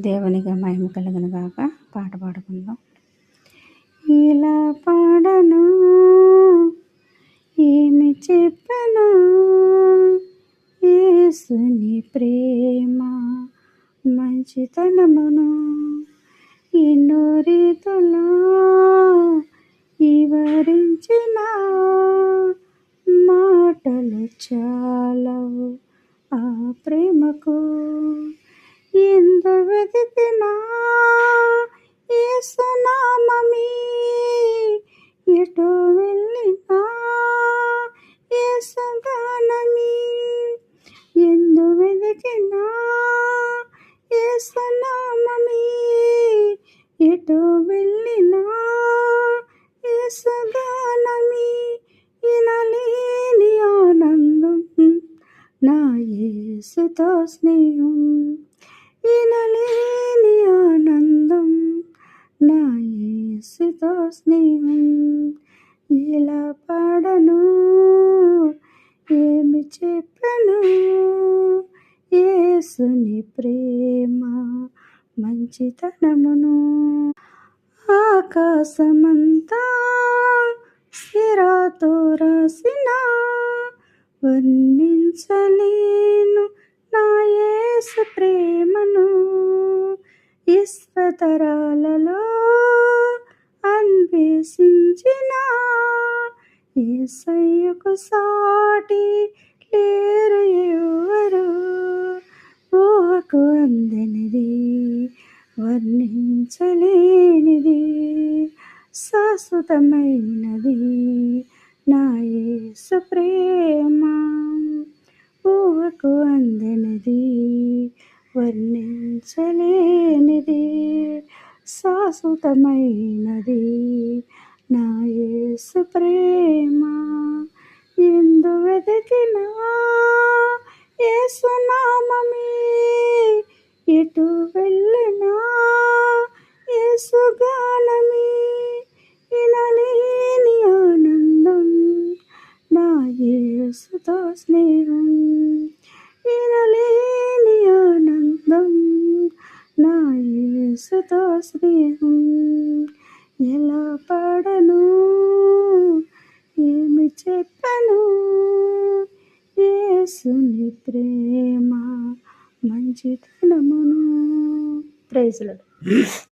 దేవునికి మహిమ కలుగును గాక. పాట పాడుకుందాం. ఇలా పాడను, ఏమి చెప్పను, యేసుని ప్రేమ మంచితనమును ఎన్నో రీతులా వివరించిన మాటలు చాలవు ఆ ప్రేమకు. ఎందు వెతికినా యేసు నామమే, ఎటు వెళ్ళినా యేసు గానమే. ఎందు వెతికినా యేసు నామమే, ఎటు వెళ్ళినా యేసు గానమే. వినలేని ఆనందం నా యేసుతో స్నేహం, వినలేని ఆనందం నా యేసుతో స్నేహం. ఇలా పాడను, ఏమి చెప్పను, యేసుని ప్రేమ మంచితనమును. ఆకాశమంతా సిరాతో రాసిన వర్ణించలేను నా యేసు ప్రేమను. విశ్వతరాలలో అన్వేషించిన యేసయ్యకు సాటి లేరు ఎవరు. ఊహకు అందనిది, వర్ణించలేనిది, శాశ్వతమైనది నా యేసు ప్రేమ. ఊహకు అందనిది, వర్ణించలేనిది, శాశ్వతమైనది నా యేసు ప్రేమ. ఎందు వెతికినా యేసు నామమే, ఎటు వెళ్ళినా యేసు గానమే. వినలేని ఆనందం నా యేసుతో స్నేహం, వినలేని ఆనందం నా యేసుతో స్నేహం. ఎలా పాడను, ఏమి చెప్పను, యేసుని ప్రేమ మంచితనమును. Praise lord.